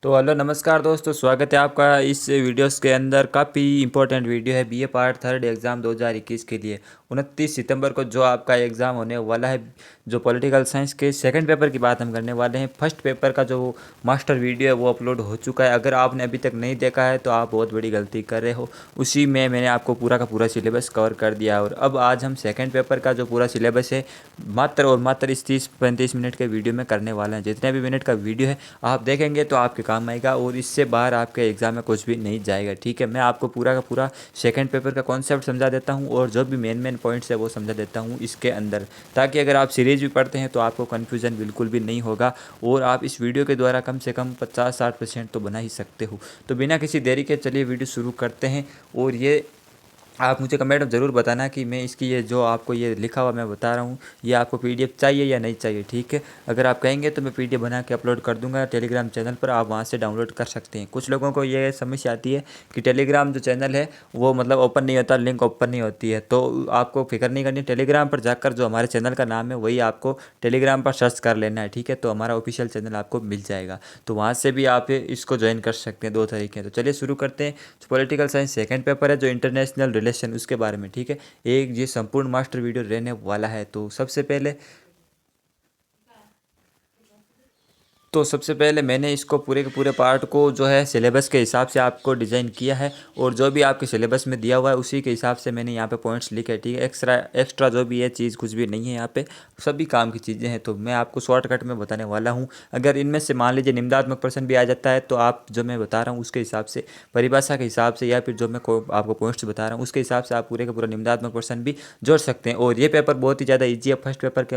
तो हेलो नमस्कार दोस्तों, स्वागत है आपका इस वीडियोस के अंदर। काफ़ी इंपॉर्टेंट वीडियो है बीए पार्ट थर्ड एग्ज़ाम 2021 के लिए। 29 सितंबर को जो आपका एग्ज़ाम होने वाला है, जो पॉलिटिकल साइंस के सेकंड पेपर की बात हम करने वाले हैं। फर्स्ट पेपर का जो मास्टर वीडियो है वो अपलोड हो चुका है। अगर आपने अभी तक नहीं देखा है तो आप बहुत बड़ी गलती कर रहे हो। उसी में मैंने आपको पूरा का पूरा सिलेबस कवर कर दिया। और अब आज हम सेकेंड पेपर का जो पूरा सिलेबस है मात्र और मात्र इस 30-35 मिनट के वीडियो में करने वाले हैं। जितने भी मिनट का वीडियो है आप देखेंगे तो आपके काम आएगा और इससे बाहर आपके एग्ज़ाम में कुछ भी नहीं जाएगा। ठीक है, मैं आपको पूरा का पूरा सेकंड पेपर का कॉन्सेप्ट समझा देता हूं और जो भी मेन पॉइंट्स है वो समझा देता हूं इसके अंदर, ताकि अगर आप सीरीज भी पढ़ते हैं तो आपको कन्फ्यूज़न बिल्कुल भी नहीं होगा और आप इस वीडियो के द्वारा कम से कम 50-60% तो बना ही सकते हो। तो बिना किसी देरी के चलिए वीडियो शुरू करते हैं। और ये आप मुझे कमेंट में ज़रूर बताना कि मैं इसकी ये जो आपको ये लिखा हुआ मैं बता रहा हूँ ये आपको पीडीएफ चाहिए या नहीं चाहिए। ठीक है, अगर आप कहेंगे तो मैं पीडीएफ बना के अपलोड कर दूंगा टेलीग्राम चैनल पर, आप वहाँ से डाउनलोड कर सकते हैं। कुछ लोगों को ये समस्या आती है कि टेलीग्राम जो चैनल है वो मतलब ओपन नहीं होता, लिंक ओपन नहीं होती है। तो आपको फिक्र नहीं करनी, टेलीग्राम पर जाकर जो हमारे चैनल का नाम है वही आपको टेलीग्राम पर सर्च कर लेना है। ठीक है, तो हमारा ऑफिशियल चैनल आपको मिल जाएगा, तो वहाँ से भी आप इसको ज्वाइन कर सकते हैं। दो तरीके हैं। तो चलिए शुरू करते हैं। पॉलिटिकल साइंस सेकंड पेपर है जो इंटरनेशनल रिलेशन, उसके बारे में। ठीक है, एक ये संपूर्ण मास्टर वीडियो रहने वाला है। तो सबसे पहले मैंने इसको पूरे के पूरे पार्ट को जो है सिलेबस के हिसाब से आपको डिज़ाइन किया है और जो भी आपके सिलेबस में दिया हुआ है उसी के हिसाब से मैंने यहाँ पे पॉइंट्स लिखे हैं। ठीक है, एक्स्ट्रा एक्स्ट्रा जो भी है चीज़ कुछ भी नहीं है, यहाँ पे सभी काम की चीज़ें हैं। तो मैं आपको शॉर्टकट में बताने वाला हूँ। अगर इनमें से मान लीजिए निम्नात्मक प्रश्न भी आ जाता है तो आप जो मैं बता रहा हूँ उसके हिसाब से, परिभाषा के हिसाब से, या फिर जो मैं आपको पॉइंट्स बता रहा हूँ उसके हिसाब से आप पूरे का पूरा निम्नात्मक प्रश्न भी जोड़ सकते हैं। और ये पेपर बहुत ही ज़्यादा ईजी है फर्स्ट पेपर के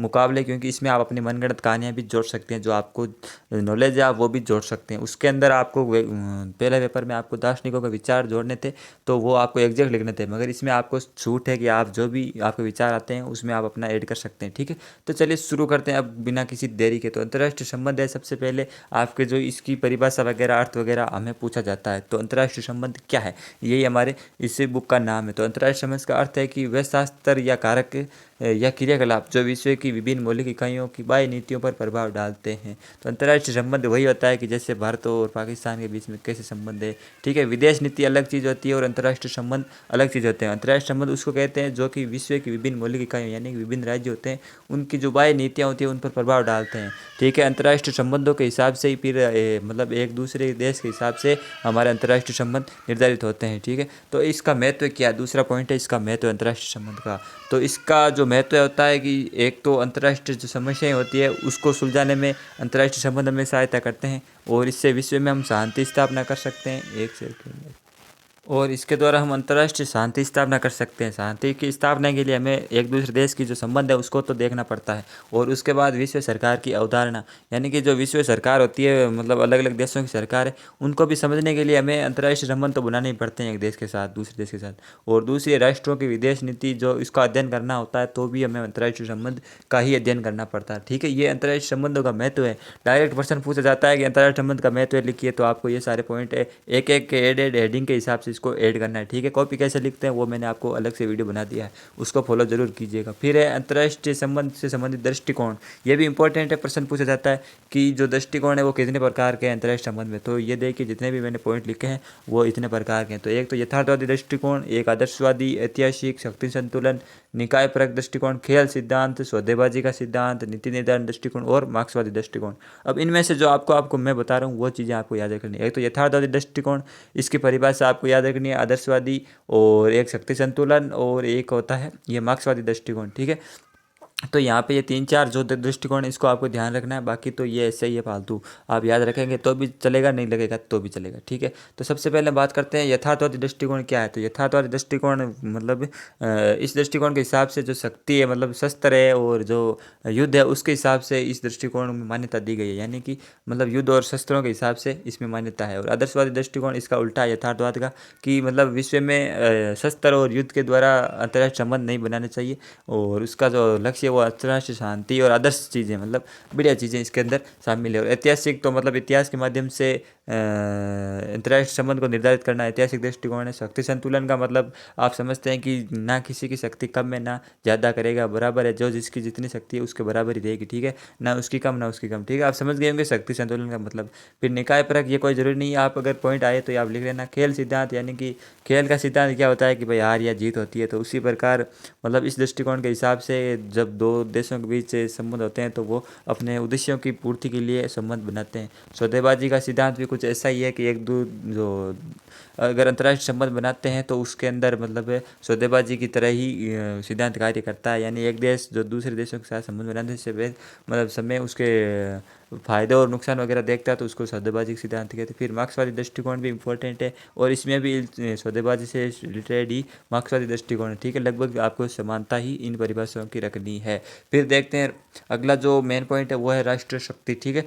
मुकाबले, क्योंकि इसमें आप अपनी मनगढ़ंत कहानियाँ भी जोड़ सकते हैं, जो आपको नॉलेज है आप वो भी जोड़ सकते हैं। उसके अंदर आपको पहले पेपर में आपको दार्शनिकों के विचार जोड़ने थे तो वो आपको एग्जैक्ट लिखने थे, मगर इसमें आपको छूट है कि आप जो भी आपके विचार आते हैं उसमें आप अपना ऐड कर सकते हैं। ठीक है, तो चलिए शुरू करते हैं अब बिना किसी देरी के। तो अंतर्राष्ट्रीय संबंध है सबसे पहले, आपके जो इसकी परिभाषा वगैरह अर्थ वगैरह हमें पूछा जाता है। तो अंतर्राष्ट्रीय संबंध क्या है, यही हमारे इस बुक का नाम है। तो अंतर्राष्ट्रीय संबंध का अर्थ है कि वह शास्त्र या कारक या क्रियाकलाप जो विश्व की विभिन्न मौलिक इकाइयों की बाह्य नीतियों पर प्रभाव डालते हैं। तो अंतर्राष्ट्रीय संबंध वही होता है कि जैसे भारत और पाकिस्तान के बीच में कैसे संबंध है। ठीक है, विदेश नीति अलग चीज़ होती है और अंतर्राष्ट्रीय संबंध अलग चीज़ होते हैं। अंतर्राष्ट्रीय संबंध उसको कहते हैं जो कि विश्व की विभिन्न मौलिक इकाइयों यानी कि विभिन्न राज्य होते हैं उनकी जो बाह्य नीतियाँ होती हैं उन पर प्रभाव डालते हैं। ठीक है, अंतर्राष्ट्रीय संबंधों के हिसाब से ही फिर मतलब एक दूसरे देश के हिसाब से हमारे अंतर्राष्ट्रीय संबंध निर्धारित होते हैं। ठीक है, तो इसका महत्व क्या है, दूसरा पॉइंट है इसका महत्व अंतर्राष्ट्रीय संबंध का। तो इसका जो महत्व होता है कि एक तो अंतर्राष्ट्रीय जो समस्याएं होती है उसको सुलझाने में अंतर्राष्ट्रीय संबंध हमें सहायता करते हैं और इससे विश्व में हम शांति स्थापना कर सकते हैं। एक सेकंड। और इसके द्वारा हम अंतर्राष्ट्रीय शांति स्थापना कर सकते हैं। शांति की स्थापना के लिए हमें एक दूसरे देश की जो संबंध है उसको तो देखना पड़ता है। और उसके बाद विश्व सरकार की अवधारणा, यानी कि जो विश्व सरकार होती है मतलब अलग अलग देशों की सरकार है, उनको भी समझने के लिए हमें अंतर्राष्ट्रीय संबंध तो बनाने ही पड़ते हैं एक देश के साथ दूसरे देश के साथ। और दूसरी राष्ट्रों की विदेश नीति जो इसका अध्ययन करना होता है तो भी हमें अंतर्राष्ट्रीय संबंध का ही अध्ययन करना पड़ता है। ठीक है, ये अंतर्राष्ट्रीय संबंधों का महत्व है। डायरेक्ट प्रश्न पूछा जाता है कि अंतर्राष्ट्रीय संबंध का महत्व लिखिए, तो आपको ये सारे पॉइंट एक एक एडेड हेडिंग के हिसाब से इसको ऐड करना है। ठीक है, कॉपी कैसे लिखते हैं वो मैंने आपको अलग से वीडियो बना दिया है, उसको फॉलो जरूर कीजिएगा। फिर है अंतर्राष्ट्रीय संबंध से संबंधित दृष्टिकोण, ये भी इंपॉर्टेंट है। प्रश्न पूछा जाता है कि जो दृष्टिकोण है वो कितने प्रकार के हैं अंतर्राष्ट्रीय संबंध में। तो ये देखिए जितने भी मैंने पॉइंट लिखे हैं वो इतने प्रकार के हैं। तो एक तो यथार्थवादी दृष्टिकोण, एक आदर्शवादी, ऐतिहासिक, शक्ति संतुलन, निकाय परक दृष्टिकोण, खेल सिद्धांत, सौदेबाजी का सिद्धांत, नीति निर्धारण दृष्टिकोण और मार्क्सवादी दृष्टिकोण। अब इनमें से जो आपको मैं बता रहा हूँ वो चीज़ें आपको याद रखनी है। एक तो यथार्थवादी दृष्टिकोण, इसकी परिभाषा आपको याद रखनी है, आदर्शवादी, और एक शक्ति संतुलन, और एक होता है ये मार्क्सवादी दृष्टिकोण। ठीक है, तो यहाँ पे ये 3-4 जो दृष्टिकोण है इसको आपको ध्यान रखना है। बाकी तो ये ऐसे ही है फालतू, आप याद रखेंगे तो भी चलेगा, नहीं लगेगा तो भी चलेगा। ठीक है, तो सबसे पहले बात करते हैं यथार्थवादी दृष्टिकोण क्या है। तो यथार्थवादी दृष्टिकोण मतलब इस दृष्टिकोण के हिसाब से जो शक्ति है मतलब शस्त्र है और जो युद्ध है उसके हिसाब से इस दृष्टिकोण में मान्यता दी गई है, यानी कि मतलब युद्ध और शस्त्रों के हिसाब से इसमें मान्यता है। और आदर्शवादी दृष्टिकोण इसका उल्टा है यथार्थवाद का, कि मतलब विश्व में शस्त्र और युद्ध के द्वारा अंतर्राष्ट्रीय संबंध नहीं बनाने चाहिए और उसका जो लक्ष्य वो अंतर्राष्ट्रीय शांति और आदर्श चीज़ें, मतलब बढ़िया चीज़ें इसके अंदर शामिल है। और ऐतिहासिक तो मतलब इतिहास के माध्यम से अंतर्राष्ट्रीय संबंध को निर्धारित करना ऐतिहासिक दृष्टिकोण है। शक्ति संतुलन का मतलब आप समझते हैं कि ना किसी की शक्ति कम है ना ज़्यादा करेगा, बराबर है, जो जिसकी जितनी शक्ति है उसके बराबर ही रहेगी, ठीक है, ना उसकी कम ना उसकी कम, ठीक है, आप समझ गए होंगे शक्ति संतुलन का मतलब। फिर निकाय परक, ये कोई जरूरी नहीं है, आप अगर पॉइंट आए तो आप लिख लेना। खेल सिद्धांत, यानी कि खेल का सिद्धांत क्या होता है कि भाई हार या जीत होती है, तो उसी प्रकार मतलब इस दृष्टिकोण के हिसाब से जब दो देशों के बीच संबंध होते हैं तो वो अपने उद्देश्यों की पूर्ति के लिए संबंध बनाते हैं। सौदेबाजी का सिद्धांत भी कुछ ऐसा ही है कि एक दो जो अगर अंतर्राष्ट्रीय संबंध बनाते हैं तो उसके अंदर मतलब सौदेबाजी की तरह ही सिद्धांत कार्य करता है, यानी एक देश जो दूसरे देशों के साथ संबंध बनाने से मतलब समय उसके फायदे और नुकसान वगैरह देखता है तो उसको सौदेबाजी का सिद्धांत कहते हैं। फिर मार्क्सवादी दृष्टिकोण भी इंपॉर्टेंट है और इसमें भी सौदेबाजी से रिलेटेड ही मार्क्सवादी दृष्टिकोण है, ठीक है, लगभग आपको समानता ही इन परिभाषाओं की रखनी है। फिर देखते हैं अगला जो मेन पॉइंट है वो है राष्ट्रीय शक्ति, ठीक है,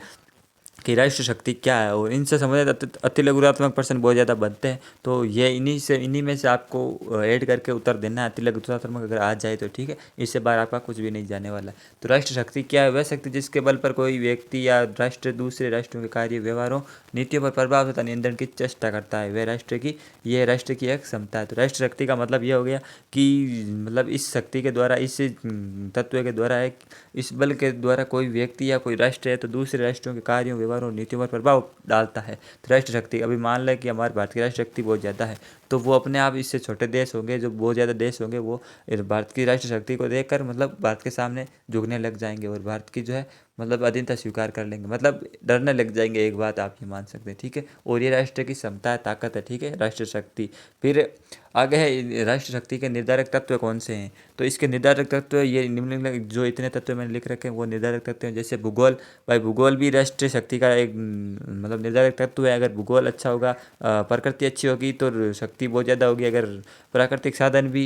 कि राष्ट्र शक्ति क्या है, और इनसे संबंधित अति लघुत्मक प्रश्न बहुत ज़्यादा बनते हैं, तो ये इन्हीं में से आपको ऐड करके उत्तर देना है। अति लघुत्मक अगर आ जाए तो ठीक है, इससे बाहर आपका कुछ भी नहीं जाने वाला है। तो राष्ट्र शक्ति क्या है? वह शक्ति जिसके बल पर कोई व्यक्ति या राष्ट्र दूसरे राष्ट्रों के कार्य, व्यवहारों, नीतियों पर प्रभाव तथा नियंत्रण की चेष्टा करता है, वह राष्ट्र की एक क्षमता है। तो राष्ट्र शक्ति का मतलब यह हो गया कि मतलब इस शक्ति के द्वारा, इस तत्व के द्वारा, एक इस बल के द्वारा कोई व्यक्ति या कोई राष्ट्र है तो दूसरे राष्ट्रों के कार्यों, व्यवहारों, नीतियों पर प्रभाव डालता है। तो राष्ट्र शक्ति, अभी मान लें कि हमारे भारत की राष्ट्र शक्ति बहुत ज़्यादा है, तो वो अपने आप इससे छोटे देश होंगे, जो बहुत ज़्यादा देश होंगे, वो भारत की राष्ट्र शक्ति को देखकर मतलब भारत के सामने झुकने लग जाएंगे और भारत की जो है मतलब अधीनता स्वीकार कर लेंगे, मतलब डरने लग जाएंगे, एक बात आप ये मान सकते हैं, ठीक है। और ये राष्ट्र की क्षमता है, ताकत है, ठीक है, राष्ट्र शक्ति। फिर आगे है राष्ट्र शक्ति के निर्धारक तत्व कौन से हैं, तो इसके निर्धारक तत्व ये निम्नलिखित जो इतने तत्व मैंने लिख रखे हैं वो निर्धारक तत्व हैं। जैसे भूगोल, भाई भूगोल भी राष्ट्रीय शक्ति का एक मतलब निर्धारक तत्व है। अगर भूगोल अच्छा होगा, प्रकृति अच्छी होगी तो शक्ति बहुत ज़्यादा होगी। अगर प्राकृतिक साधन भी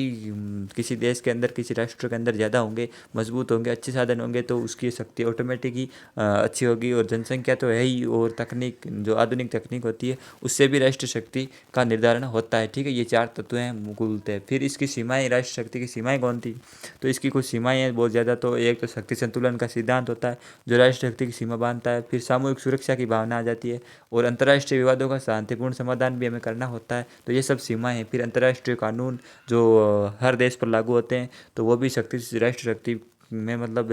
किसी देश के अंदर, किसी राष्ट्र के अंदर ज़्यादा होंगे, मजबूत होंगे, अच्छे साधन होंगे, तो उसकी शक्ति ऑटोमेटिक ही अच्छी होगी। और जनसंख्या तो है ही, और तकनीक, जो आधुनिक तकनीक होती है उससे भी राष्ट्रीय शक्ति का निर्धारण होता है, ठीक है। ये चार तत्व हैं मूलतः। फिर इसकी सीमाएं, राष्ट्रीय शक्ति की सीमाएं कौन थी, तो इसकी कुछ सीमाएं हैं बहुत ज़्यादा। तो एक तो शक्ति संतुलन का सिद्धांत होता है जो राष्ट्रीय शक्ति की सीमा बांधता है। फिर सामूहिक सुरक्षा की भावना आ जाती है, और अंतर्राष्ट्रीय विवादों का शांतिपूर्ण समाधान भी हमें करना होता है, तो ये सब सीमाएं हैं। फिर अंतर्राष्ट्रीय कानून जो हर देश पर लागू होते हैं, तो वो भी राष्ट्रीय शक्ति में मतलब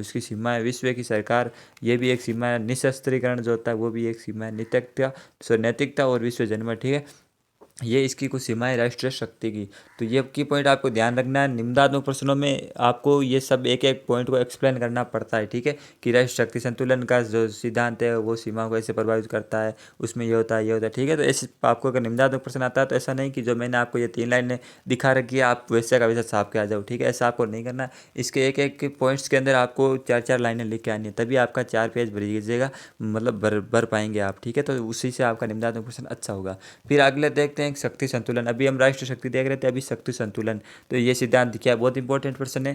उसकी सीमा है। विश्व की सरकार, ये भी एक सीमा है। निशस्त्रीकरण जो होता है वो भी एक सीमा है। नैतिकता और विश्व जनमत, ठीक है, ये इसकी कुछ सीमाएं राष्ट्रीय शक्ति की। तो ये की पॉइंट आपको ध्यान रखना है। निम्नात्मक प्रश्नों में आपको ये सब एक एक पॉइंट को एक्सप्लेन करना पड़ता है, ठीक है, कि राष्ट्रीय शक्ति संतुलन का जो सिद्धांत है वो सीमा को ऐसे प्रभावित करता है, उसमें ये होता है, ये होता है, ठीक है। तो ऐसे आपको अगर निम्नात्मक प्रश्न आता है तो ऐसा नहीं कि जो मैंने आपको ये 3 लाइनें दिखा रखी है आप वैसे का वैसा छाप के आ जाओ, ठीक है, ऐसा आपको नहीं करना। इसके एक एक पॉइंट्स के अंदर आपको 4-4 लाइनें लिख के आनी है, तभी आपका 4 पेज भर लीजिएगा, मतलब भर पाएंगे आप, ठीक है। तो उसी से आपका निम्नात्मक प्रश्न अच्छा होगा। फिर अगले देखते हैं शक्ति संतुलन। अभी हम राष्ट्रीय शक्ति देख रहे थे, अभी शक्ति संतुलन। तो ये सिद्धांत क्या है, बहुत इंपॉर्टेंट प्रश्न है,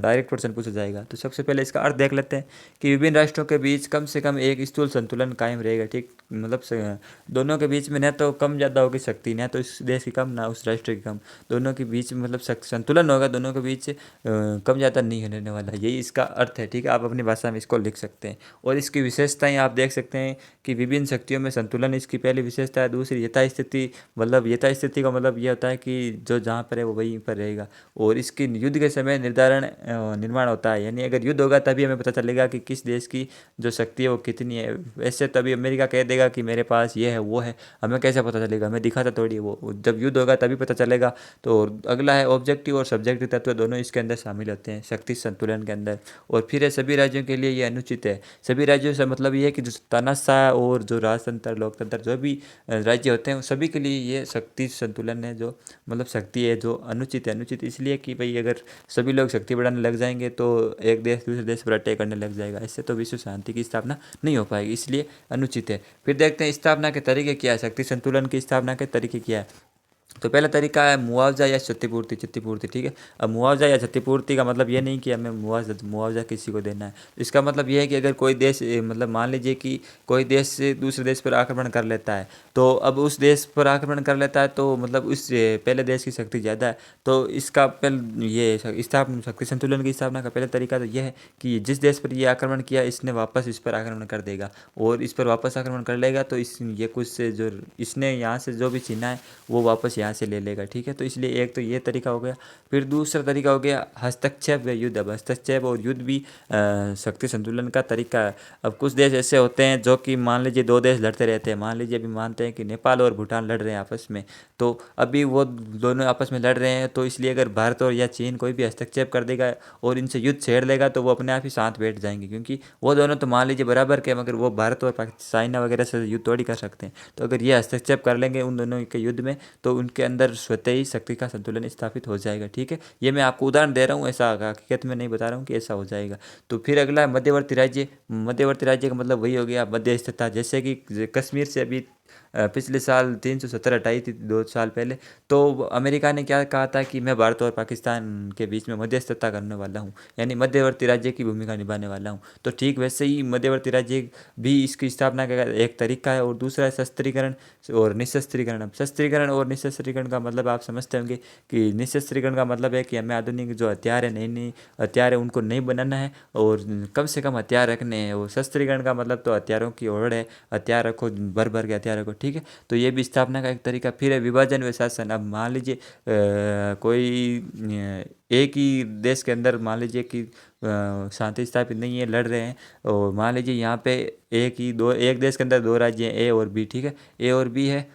डायरेक्ट प्रश्न पूछा जाएगा। तो सबसे पहले इसका अर्थ देख लेते हैं कि विभिन्न राष्ट्रों के बीच कम से कम एक स्थूल संतुलन कायम रहेगा, ठीक, मतलब दोनों के बीच में न तो कम ज़्यादा होगी शक्ति, न तो इस देश की कम ना उस राष्ट्र की कम, दोनों के बीच में मतलब संतुलन होगा, दोनों के बीच कम ज़्यादा नहीं होने वाला, यही इसका अर्थ है, ठीक है। आप अपनी भाषा में इसको लिख सकते हैं। और इसकी विशेषताएं आप देख सकते हैं कि विभिन्न शक्तियों में संतुलन इसकी पहली विशेषता है। दूसरी यथास्थिति, मतलब यथास्थिति का मतलब ये होता है कि जो जहाँ पर है वो वहीं पर रहेगा। और इसकी युद्ध के समय निर्माण होता है, यानी अगर युद्ध होगा तभी हमें पता चलेगा कि किस देश की जो शक्ति है वो कितनी है। वैसे तभी अमेरिका कह देगा कि मेरे पास ये है वो है, हमें कैसे पता चलेगा, हमें दिखाता थोड़ी, वो जब युद्ध होगा तभी पता चलेगा। तो अगला है ऑब्जेक्टिव और सब्जेक्टिव तत्व, दोनों इसके अंदर शामिल होते हैं शक्ति संतुलन के अंदर। और फिर है सभी राज्यों के लिए ये अनुचित है। सभी राज्यों से मतलब ये है कि जो तानाशाह और जो राजतंत्र, लोकतंत्र, जो भी राज्य होते हैं सभी के लिए ये शक्ति संतुलन है, जो मतलब शक्ति है जो अनुचित है। अनुचित इसलिए कि भाई अगर सभी लोग शक्ति बढ़ाने लग जाएंगे तो एक देश दूसरे देश पर अटैक करने लग जाएगा, इससे तो विश्व शांति की स्थापना नहीं हो पाएगी, इसलिए अनुचित है। फिर देखते हैं स्थापना के तरीके क्या है, शक्ति संतुलन की स्थापना के तरीके क्या है। तो पहला तरीका है मुआवजा या क्षतिपूर्ति क्षतिपूर्ति, ठीक है। अब मुआवजा या क्षतिपूर्ति का मतलब ये नहीं कि हमें मुआवजा मुआवजा किसी को देना है। इसका मतलब ये है कि अगर कोई देश मतलब मान लीजिए कि कोई देश से दूसरे देश पर आक्रमण कर लेता है, तो अब उस देश पर आक्रमण कर लेता है तो मतलब उस पहले देश की शक्ति ज़्यादा है, तो इसका पहले ये स्थापना शक्ति संतुलन की स्थापना का पहला तरीका तो यह है कि जिस देश पर ये आक्रमण किया इसने वापस इस पर आक्रमण कर देगा, और इस पर वापस आक्रमण कर लेगा तो इस ये कुछ से जो इसने यहाँ से जो भी छीना है वो वापस यहाँ से ले लेगा, ठीक है। तो इसलिए एक तो ये तरीका हो गया। फिर दूसरा तरीका हो गया हस्तक्षेप व युद्ध। अब हस्तक्षेप और युद्ध भी शक्ति संतुलन का तरीका है। अब कुछ देश ऐसे होते हैं जो कि मान लीजिए दो देश लड़ते रहते हैं, मान लीजिए अभी मानते हैं कि नेपाल और भूटान लड़ रहे हैं आपस में, तो अभी वो दोनों आपस में लड़ रहे हैं, तो इसलिए अगर भारत और या चीन कोई भी हस्तक्षेप कर देगा और इनसे युद्ध छेड़ लेगा तो वो अपने आप ही साथ बैठ जाएंगे, क्योंकि वो दोनों तो मान लीजिए बराबर के, मगर वो भारत और चाइना वगैरह से युद्ध थोड़ी कर सकते हैं। तो अगर ये हस्तक्षेप कर लेंगे उन दोनों के युद्ध में तो उनके अंदर स्वतः ही शक्ति का संतुलन स्थापित हो जाएगा, ठीक है। ये मैं आपको उदाहरण दे रहा हूँ, ऐसा हकीकत में नहीं बता रहा हूँ कि ऐसा हो जाएगा। तो फिर अगला है मध्यवर्ती राज्य। मध्यवर्ती राज्य का मतलब वही हो गया मध्यस्थता, जैसे कि कश्मीर से अभी पिछले साल 317 हटाई थी 2 साल पहले, तो अमेरिका ने क्या कहा था कि मैं भारत और पाकिस्तान के बीच में मध्यस्थता करने वाला हूँ, यानी मध्यवर्ती राज्य की भूमिका निभाने वाला हूँ। तो ठीक वैसे ही मध्यवर्ती राज्य भी इसकी स्थापना का एक तरीका है। और दूसरा है शस्त्रीकरण और निशस्त्रीकरण। अब शस्त्रीकरण और निशस्त्रीकरण का मतलब आप समझते होंगे कि निशस्त्रीकरण का मतलब है कि हमें आधुनिक जो हथियार है, नई नई हथियार है, उनको नहीं बनाना है और कम से कम हथियार रखने हैं। और शस्त्रीकरण का मतलब तो हथियारों की होड़ है, हथियार रखो, भर भर के हथियार रखो, ठीक है। तो ये भी स्थापना का एक तरीका। फिर है विभाजन व शासन। अब मान लीजिए कोई एक ही देश के अंदर मान लीजिए कि शांति स्थापित नहीं है, लड़ रहे हैं, और मान लीजिए यहाँ पे एक देश के अंदर दो राज्य हैं, ए और बी, ठीक है, ए और बी है।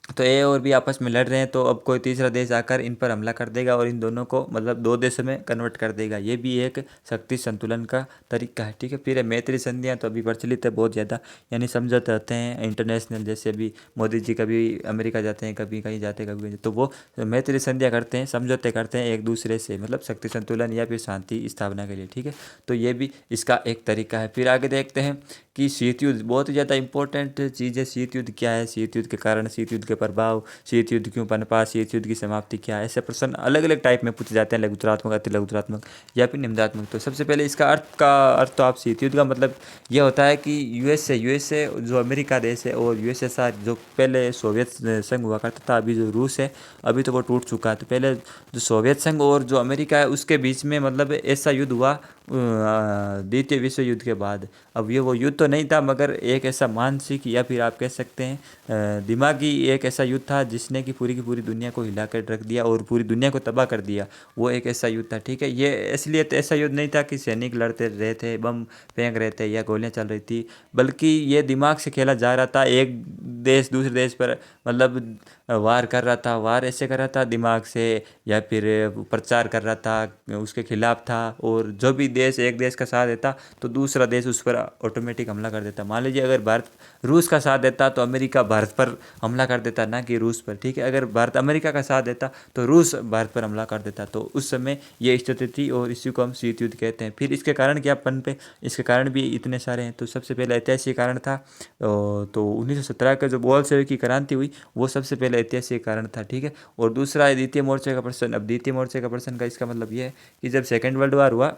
तो ए और बी आपस में लड़ रहे हैं, तो अब कोई तीसरा देश आकर इन पर हमला कर देगा और इन दोनों को मतलब दो देशों में कन्वर्ट कर देगा। ये भी एक शक्ति संतुलन का तरीका है, ठीक है। फिर है मैत्री संधियाँ। तो अभी प्रचलित है बहुत ज़्यादा, यानी समझौते होते हैं इंटरनेशनल, जैसे अभी मोदी जी कभी अमेरिका जाते हैं, कभी कहीं जाते हैं, कभी कहीं, तो वो मैत्री संधियाँ करते हैं, समझौते करते हैं एक दूसरे से, मतलब शक्ति संतुलन या फिर शांति स्थापना के लिए, ठीक है। तो ये भी इसका एक तरीका है। फिर आगे देखते हैं कि शीत युद्ध बहुत ही ज़्यादा इंपॉर्टेंट चीज़ है। शीत युद्ध क्या है, शीत युद्ध के कारण, शीत युद्ध के प्रभाव, शीत युद्ध क्यों पनपा, शीत युद्ध की समाप्ति क्या है, ऐसे प्रश्न अलग अलग टाइप में पूछे जाते हैं, लघुतरात्मक, अति लघुतरात्मक या फिर निम्नात्मक। तो सबसे पहले इसका अर्थ तो आप शीत युद्ध का मतलब ये होता है कि यूएसए जो अमेरिका देश है और यूएसएसआर जो पहले सोवियत संघ हुआ करता था, अभी जो रूस है अभी तो वो टूट चुका है। तो पहले जो सोवियत संघ और जो अमेरिका है उसके बीच में मतलब ऐसा युद्ध हुआ द्वितीय विश्व युद्ध के बाद। अब ये वो युद्ध तो नहीं था, मगर एक ऐसा मानसिक या फिर आप कह सकते हैं दिमागी एक ऐसा युद्ध था जिसने कि पूरी की पूरी दुनिया को हिला कर रख दिया और पूरी दुनिया को तबाह कर दिया। वो एक ऐसा युद्ध था, ठीक है। ये इसलिए तो ऐसा युद्ध नहीं था कि सैनिक लड़ते रहे थे, बम फेंक रहे थे या गोलियां चल रही थी, बल्कि ये दिमाग से खेला जा रहा था। एक देश दूसरे देश पर मतलब वार कर रहा था, वार ऐसे कर रहा था दिमाग से, या फिर प्रचार कर रहा था, उसके खिलाफ था। और जो भी देश एक देश का साथ देता तो दूसरा देश उस पर ऑटोमेटिक हमला कर देता। मान लीजिए अगर भारत रूस का साथ देता तो अमेरिका भारत पर हमला कर देता, ना कि रूस पर, ठीक है। अगर भारत अमेरिका का साथ देता तो रूस भारत पर हमला कर देता। तो उस समय ये स्थिति थी और इसी को हम शीत युद्ध कहते हैं। फिर इसके कारण क्या पनपे, इसके कारण भी इतने सारे हैं। तो सबसे पहले ऐतिहासिक कारण था, तो 1917 का जो बोल्शेविक की क्रांति हुई वो सबसे पहले ऐतिहासिक कारण था, ठीक है। और दूसरा है द्वितीय मोर्चे का प्रश्न। अब द्वितीय मोर्चे का प्रश्न का इसका मतलब ये है कि जब सेकेंड वर्ल्ड वार हुआ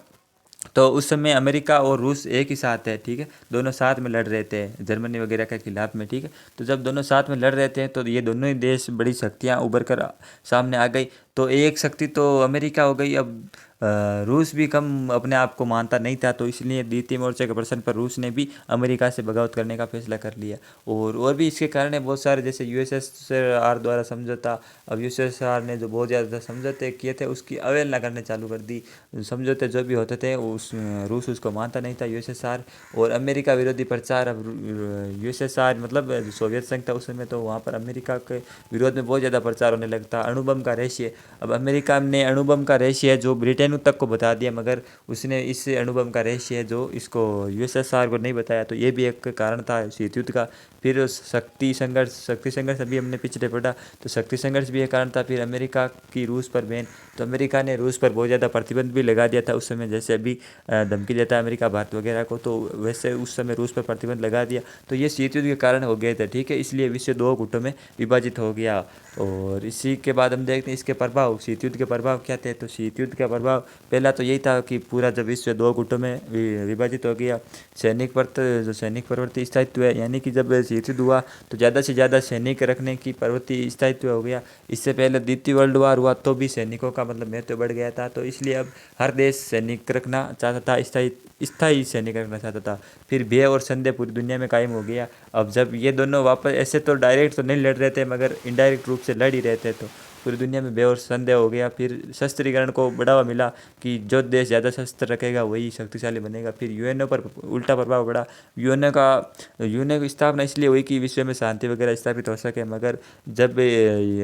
तो उस समय अमेरिका और रूस एक ही साथ है, ठीक है, दोनों साथ में लड़ रहे थे जर्मनी वगैरह के खिलाफ में, ठीक है। तो जब दोनों साथ में लड़ रहे थे तो ये दोनों ही देश बड़ी शक्तियाँ उभर कर सामने आ गई। तो एक शक्ति तो अमेरिका हो गई। अब रूस भी कम अपने आप को मानता नहीं था, तो इसलिए द्वितीय मोर्चे के प्रश्न पर रूस ने भी अमेरिका से बगावत करने का फैसला कर लिया। और भी इसके कारण है बहुत सारे, जैसे यूएसएसआर द्वारा समझौता। अब यूएसएसआर ने जो बहुत ज़्यादा समझौते किए थे उसकी अवहेलना करने चालू कर दी। समझौते जो भी होते थे उस रूस उसको मानता नहीं था, यूएसएसआर। और अमेरिका विरोधी प्रचार। अब यूएसएसआर मतलब सोवियत संघ था उस समय, तो वहाँ पर अमेरिका के विरोध में बहुत ज़्यादा प्रचार होने लगता। अणुबम का रहस्य, अब अमेरिका ने अणुबम का रहस्य है जो ब्रिटेन तक को बता दिया, मगर उसने इस अणुबम का रहस्य है जो इसको यूएसएसआर को नहीं बताया, तो ये भी एक कारण था शीत युद्ध का। फिर शक्ति संघर्ष अभी हमने पिछले पढ़ा, तो शक्ति संघर्ष भी एक कारण था। फिर अमेरिका की रूस पर बैन, तो अमेरिका ने रूस पर बहुत ज़्यादा प्रतिबंध भी लगा दिया था उस समय, जैसे अभी धमकी देता है अमेरिका भारत वगैरह को, तो वैसे उस समय रूस पर प्रतिबंध लगा दिया। तो ये शीत युद्ध के कारण हो गए थे, ठीक है, इसलिए विश्व दो गुटों में विभाजित हो गया। और इसी के बाद हम देखते हैं इसके प्रभाव, शीत युद्ध के प्रभाव क्या थे। तो शीत युद्ध का प्रभाव पहला तो यही था कि पूरा जब विश्व दो गुटों में विभाजित हो गया, सैनिक प्रवृत्ति स्थायित्व है, यानी कि जब शीत युद्ध हुआ तो ज़्यादा से ज़्यादा सैनिक रखने की प्रवृत्ति स्थायित्व हो गया। इससे पहले द्वितीय वर्ल्ड वार हुआ तो भी सैनिकों का मतलब महत्व बढ़ गया था, तो इसलिए अब हर देश सैनिक रखना चाहता था, स्थायी सैनिक रखना चाहता था। फिर भय और संदेह पूरी दुनिया में कायम हो गया। अब जब ये दोनों वापस, ऐसे तो डायरेक्ट तो नहीं लड़ रहे थे मगर इनडायरेक्ट रूप से लड़ ही रहे थे, तो पूरी दुनिया में भय और संदेह हो गया। फिर शस्त्रीकरण को बढ़ावा मिला कि जो देश ज़्यादा शस्त्र रखेगा वही शक्तिशाली बनेगा। फिर यूएनओ पर उल्टा प्रभाव पड़ा। यूएनओ की स्थापना इसलिए हुई कि विश्व में शांति वगैरह स्थापित हो सके, मगर जब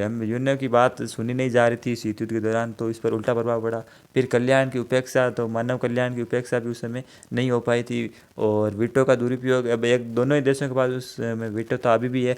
हम यूएनओ की बात सुनी नहीं जा रही थी शीत युद्ध के दौरान, तो इस पर उल्टा प्रभाव पड़ा। फिर कल्याण की उपेक्षा, तो मानव कल्याण की उपेक्षा भी उस समय नहीं हो पाई थी। और वीटो का दुरुपयोग, अब एक दोनों ही देशों के पास उस में वीटो तो अभी भी है,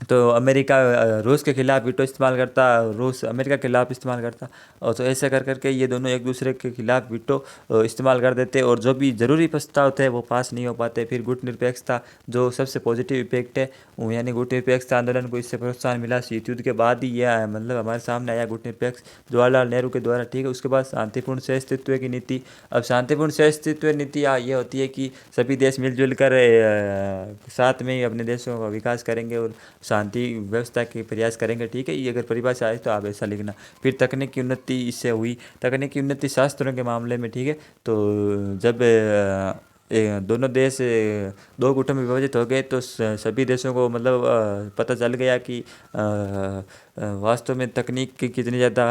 तो अमेरिका रूस के खिलाफ वीटो इस्तेमाल करता, रूस अमेरिका के खिलाफ इस्तेमाल करता, और तो ऐसे कर करके ये दोनों एक दूसरे के खिलाफ वीटो इस्तेमाल कर देते, और जो भी ज़रूरी प्रस्ताव थे वो पास नहीं हो पाते। फिर गुट निरपेक्षता जो सबसे पॉजिटिव इफेक्ट है, यानी गुट निरपेक्षता आंदोलन को इससे प्रोत्साहन मिला। शीत युद्ध के बाद ही यह मतलब हमारे सामने आया गुट निरपेक्ष जवाहरलाल नेहरू के द्वारा, ठीक है। उसके बाद शांतिपूर्ण सहअस्तित्व की नीति। अब शांतिपूर्ण सहअस्तित्व नीति ये होती है कि सभी देश मिलजुल कर साथ में ही अपने देशों का विकास करेंगे और शांति व्यवस्था के प्रयास करेंगे, ठीक है। ये अगर परिभाषा आए तो आप ऐसा लिखना। फिर तकनीकी उन्नति इससे हुई, तकनीकी उन्नति शास्त्रों के मामले में, ठीक है। तो जब दोनों देश दो गुटों में विभाजित हो गए तो सभी देशों को मतलब पता चल गया कि वास्तव में तकनीक की कितनी ज़्यादा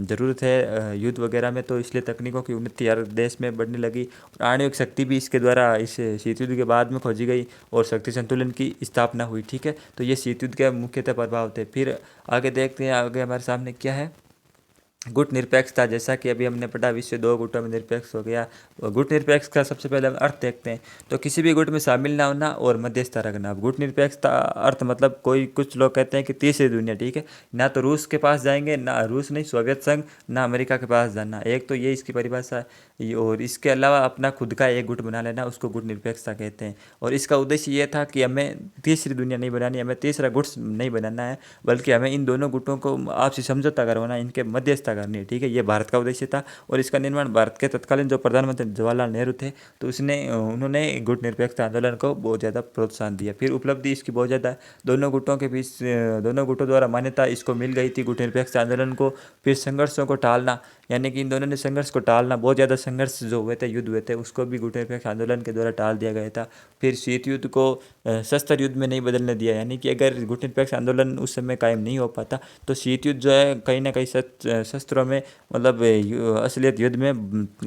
ज़रूरत है युद्ध वगैरह में, तो इसलिए तकनीकों की उन्नति हर देश में बढ़ने लगी। आणविक शक्ति भी इसके द्वारा इस शीत युद्ध के बाद में खोजी गई और शक्ति संतुलन की स्थापना हुई, ठीक है। तो ये शीत युद्ध के मुख्यतः प्रभाव थे। फिर आगे देखते हैं, आगे हमारे सामने क्या है, गुट निरपेक्षता। जैसा कि अभी हमने पढ़ा विश्व दो गुटों में निरपेक्ष हो गया। गुट निरपेक्ष का सबसे पहले हम अर्थ देखते हैं, तो किसी भी गुट में शामिल ना होना और मध्यस्थता रखना। अब गुट निरपेक्षता अर्थ मतलब कुछ लोग कहते हैं कि तीसरी दुनिया, ठीक है, ना तो रूस के पास जाएंगे, ना रूस नहीं सोवियत संघ, ना अमेरिका के पास जाना, एक तो ये इसकी परिभाषा है। और इसके अलावा अपना खुद का एक गुट बना लेना, उसको गुट निरपेक्षता कहते हैं। और इसका उद्देश्य ये था कि हमें तीसरी दुनिया नहीं बनानी, हमें तीसरा गुट नहीं बनाना है, बल्कि हमें इन दोनों गुटों को आपसी समझौता करवाना, इनके मध्यस्थता करनी है, ठीक है। ये भारत का उद्देश्य था। और इसका निर्माण भारत के तत्कालीन जो प्रधानमंत्री जवाहरलाल नेहरू थे, तो उन्होंने गुट निरपेक्षता आंदोलन को बहुत ज़्यादा प्रोत्साहन दिया। फिर उपलब्धि इसकी बहुत ज़्यादा दोनों गुटों के बीच, दोनों गुटों द्वारा मान्यता इसको मिल गई थी गुट निरपेक्षता आंदोलन को। फिर संघर्षों को टालना, यानी कि इन दोनों ने संघर्ष को टालना, बहुत ज़्यादा संघर्ष जो हुए थे, युद्ध हुए थे, उसको भी गुट निरपेक्ष आंदोलन के द्वारा टाल दिया गया था। फिर शीत युद्ध को शस्त्र युद्ध में नहीं बदलने दिया, यानी कि अगर गुट निरपेक्ष आंदोलन उस समय कायम नहीं हो पाता तो शीत युद्ध जो है कहीं ना कहीं शस्त्रों में मतलब असलियत युद्ध में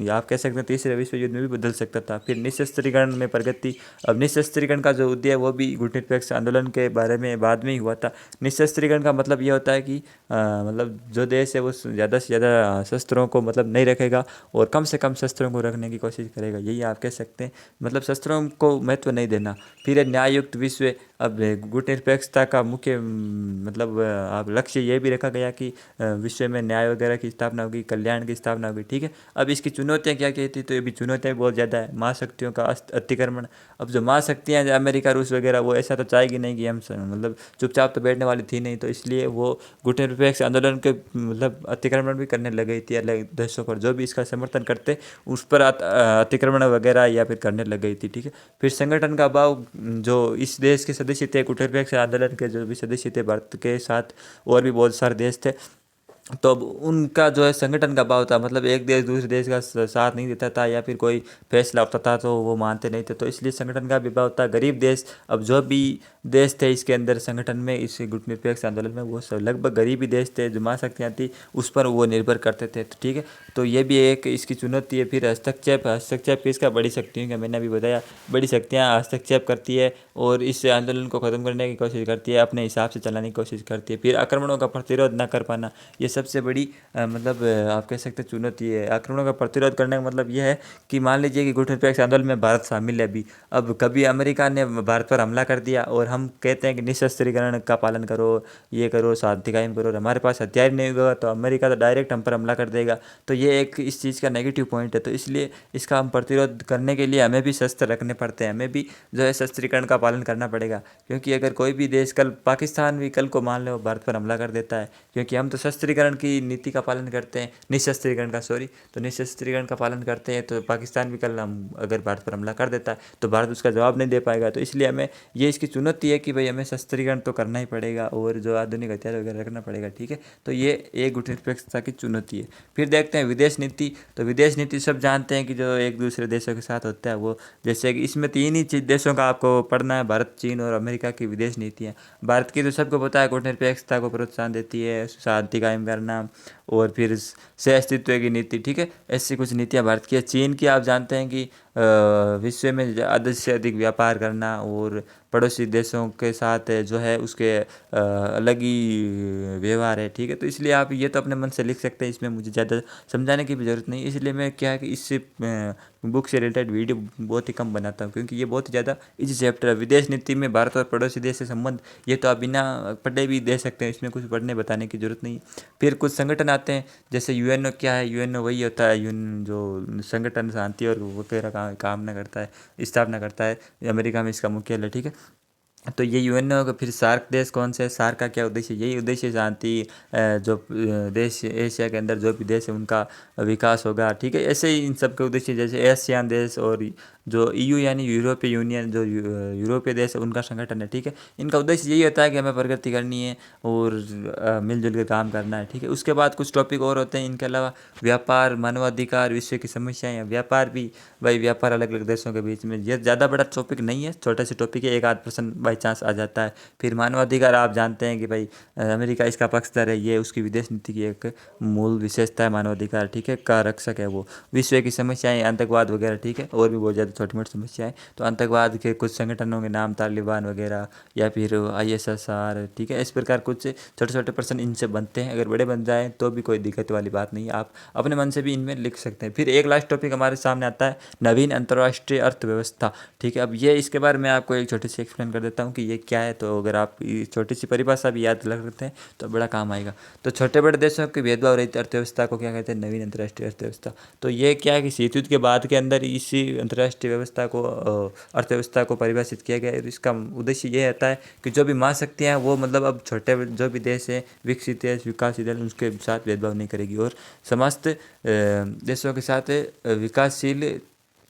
आप कह सकते हैं तीसरे विश्व युद्ध में भी बदल सकता था। फिर निशस्त्रीकरण में प्रगति। अब निशस्त्रीकरण का जो उद्देश्य है वो भी गुट निरपेक्ष आंदोलन के बारे में बाद में ही हुआ था। निशस्त्रीकरण का मतलब ये होता है कि मतलब जो देश है वो ज़्यादा से ज़्यादा शस्त्रों को मतलब नहीं रखेगा और कम से कम शस्त्रों को रखने की कोशिश करेगा, यही आप कह सकते हैं, मतलब शस्त्रों को महत्व नहीं देना। फिर न्याययुक्त विश्व। अब गुट निरपेक्षता का मुख्य मतलब आप लक्ष्य ये भी रखा गया कि विश्व में न्याय वगैरह की स्थापना होगी, कल्याण की स्थापना होगी, ठीक है। अब इसकी चुनौतियाँ क्या क्या थी, तो ये भी चुनौतियाँ बहुत ज़्यादा है। महाशक्तियों का अतिक्रमण। अब जो महाशक्तियाँ अमेरिका रूस वगैरह वो ऐसा तो चाहेगी नहीं कि हम मतलब चुपचाप तो बैठने वाली थी नहीं, तो इसलिए वो गुट निरपेक्ष आंदोलन के मतलब अतिक्रमण भी करने लग गई थी अलग देशों पर, जो भी इसका समर्थन करते उस पर अतिक्रमण वगैरह या फिर करने लग गई थी, ठीक है। फिर संगठन का अभाव। जो इस देश के सदस्य थे गुट निरपेक्ष आंदोलन के, जो भी सदस्य थे भारत के साथ और भी बहुत सारे देश थे, तो अब उनका जो है संगठन का अभाव था, मतलब एक देश दूसरे देश का साथ नहीं देता था या फिर कोई फैसला होता था तो वो मानते नहीं थे, तो इसलिए संगठन का भी अभाव था। गरीब देश। अब जो भी देश थे इसके अंदर संगठन में, इस गुट निरपेक्ष आंदोलन में, वो सब लगभग गरीब ही देश थे, जो महाशक्तियाँ थी उस पर वो निर्भर करते थे, तो ठीक है। तो ये भी एक इसकी चुनौती है। फिर हस्तक्षेप किसका, बड़ी शक्तियों का, मैंने अभी बताया बड़ी शक्तियाँ हस्तक्षेप करती है और इस आंदोलन को ख़त्म करने की कोशिश करती है, अपने हिसाब से चलाने की कोशिश करती है। फिर आक्रमणों का प्रतिरोध न कर पाना, ये सबसे बड़ी मतलब आप कह सकते हैं चुनौती है। आक्रमणों का प्रतिरोध करने का मतलब यह है कि मान लीजिए कि गुटनिरपेक्ष आंदोलन में भारत शामिल है अभी। अब कभी अमेरिका ने भारत पर हमला कर दिया और हम कहते हैं कि निशस्त्रीकरण का पालन करो, ये करो, शांति कायम करो, और हमारे पास हथियार नहीं होगा तो अमेरिका तो डायरेक्ट हम पर हमला कर देगा। तो ये एक इस चीज़ का नेगेटिव पॉइंट है। तो इसलिए इसका हम प्रतिरोध करने के लिए हमें भी शस्त्र रखने पड़ते हैं, हमें भी जो है शस्त्रीकरण का पालन करना पड़ेगा। क्योंकि अगर कोई भी देश, कल पाकिस्तान भी कल को मान लो भारत पर हमला कर देता है, क्योंकि हम तो शस्त्रीकरण की नीति का पालन करते हैं, निशस्त्रीकरण का, सॉरी, तो निशस्त्रीकरण का पालन करते हैं, तो पाकिस्तान भी कल हम अगर भारत पर हमला कर देता है तो भारत उसका जवाब नहीं दे पाएगा। तो इसलिए हमें ये इसकी चुनौती है कि भाई हमें शस्त्रीकरण तो करना ही पड़ेगा और जो आधुनिक हथियार वगैरह रखना पड़ेगा, ठीक है। तो ये एक गुटनिरपेक्षता की चुनौती है। फिर देखते हैं विदेश नीति। तो विदेश नीति सब जानते हैं कि जो एक दूसरे देशों के साथ होता है वो, जैसे कि इसमें तीन ही देशों का आपको पढ़ना है, भारत, चीन और अमेरिका की विदेश नीतियाँ। भारत की तो सबको पता है, गुटनिरपेक्षता को प्रोत्साहन देती है, शांति कायम करना और फिर सह अस्तित्व की नीति, ठीक है। ऐसी कुछ नीतियाँ भारत की है। चीन की आप जानते हैं कि विश्व में अधिक से अधिक व्यापार करना और पड़ोसी देशों के साथ जो है उसके अलग ही व्यवहार है, ठीक है। तो इसलिए आप ये तो अपने मन से लिख सकते हैं, इसमें मुझे ज़्यादा समझाने की भी ज़रूरत नहीं। इसलिए मैं क्या है कि इससे बुक से रिलेटेड वीडियो बहुत ही कम बनाता हूँ, क्योंकि ये बहुत ही ज़्यादा इजी चैप्टर है। विदेश नीति में भारत और पड़ोसी देश से संबंध, ये तो आप बिना पढ़े भी दे सकते हैं, इसमें कुछ पढ़ने बताने की ज़रूरत नहीं। फिर कुछ संगठन आते हैं, जैसे यूएनओ क्या है, यूएनओ वही होता है यूएन जो संगठन शांति और वगैरह का कामना करता है, स्थापना करता है, अमेरिका में इसका मुख्यालय, ठीक है। तो ये यूएनओ का फिर सार्क देश कौन से है, सार्क का क्या उद्देश्य, यही उद्देश्य शांति, जो देश एशिया के अंदर जो भी देश है उनका विकास होगा, ठीक है। ऐसे ही इन सब के उद्देश्य, जैसे एशियान देश और जो ईयू यानी यूरोपीय यूनियन, जो यूरोपीय देश है उनका संगठन है, ठीक है। इनका उद्देश्य यही होता है कि हमें प्रगति करनी है और मिलजुल कर काम करना है, ठीक है। उसके बाद कुछ टॉपिक और होते हैं इनके अलावा, व्यापार, मानवाधिकार, विश्व की समस्याएं। व्यापार भी भाई, व्यापार अलग अलग देशों के बीच में, ये ज़्यादा बड़ा टॉपिक नहीं है, छोटा सा टॉपिक है, एक आध पर्सन बाई चांस आ जाता है। फिर मानवाधिकार, आप जानते हैं कि भाई अमेरिका इसका पक्षधर है, ये उसकी विदेश नीति की एक मूल विशेषता है मानवाधिकार, ठीक है, का रक्षक है वो। विश्व की समस्याएं, आतंकवाद वगैरह, ठीक है, और भी बहुत ज़्यादा छोटी मोटी समस्याएं। तो आतंकवाद के कुछ संगठनों के नाम, तालिबान वगैरह या फिर ISSR, ठीक है, इस प्रकार कुछ छोटे छोटे पर्सन इनसे बनते हैं। अगर बड़े बन जाए तो भी कोई दिक्कत वाली बात नहीं है, आप अपने मन से भी इनमें लिख सकते हैं। फिर एक लास्ट टॉपिक हमारे सामने आता है, नवीन अंतर्राष्ट्रीय अर्थव्यवस्था, ठीक है। अब ये इसके बारे में आपको एक छोटी सी एक्सप्लेन कर देता हूँ कि ये क्या है। तो अगर आप छोटी सी परिभाषा भी याद रख सकते हैं तो बड़ा काम आएगा। तो छोटे बड़े देशों की भेदभाव रहित अर्थव्यवस्था को क्या कहते हैं, नवीन अंतर्राष्ट्रीय अर्थव्यवस्था। तो ये क्या है कि शीत युद्ध के बाद के अंदर इसी अंतर्राष्ट्रीय व्यवस्था को, अर्थव्यवस्था को परिभाषित किया गया है। इसका उद्देश्य ये रहता है कि जो भी महाशक्तियाँ हैं वो मतलब अब छोटे जो भी देश है, विकसित है, विकासशील है, उसके साथ भेदभाव नहीं करेगी और समस्त देशों के साथ विकासशील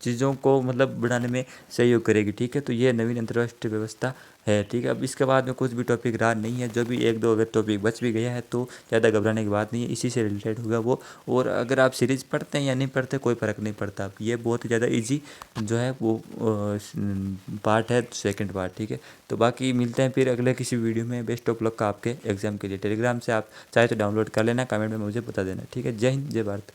चीज़ों को मतलब बढ़ाने में सहयोग करेगी, ठीक है। तो ये नवीन अंतर्राष्ट्रीय व्यवस्था है, ठीक है। अब इसके बाद में कुछ भी टॉपिक रहा नहीं है, जो भी एक दो अगर टॉपिक बच भी गया है तो ज़्यादा घबराने की बात नहीं है, इसी से रिलेटेड होगा वो। और अगर आप सीरीज पढ़ते हैं या नहीं पढ़ते कोई फ़र्क नहीं पड़ता, अब ये बहुत ही ज़्यादा ईजी जो है वो पार्ट है, सेकंड पार्ट, ठीक है। तो बाकी मिलते हैं फिर अगले किसी वीडियो में। बेस्ट ऑफ लक का आपके एग्जाम के लिए। टेलीग्राम से आप चाहे तो डाउनलोड कर लेना, कमेंट में मुझे बता देना, ठीक है। जय हिंद, जय भारत।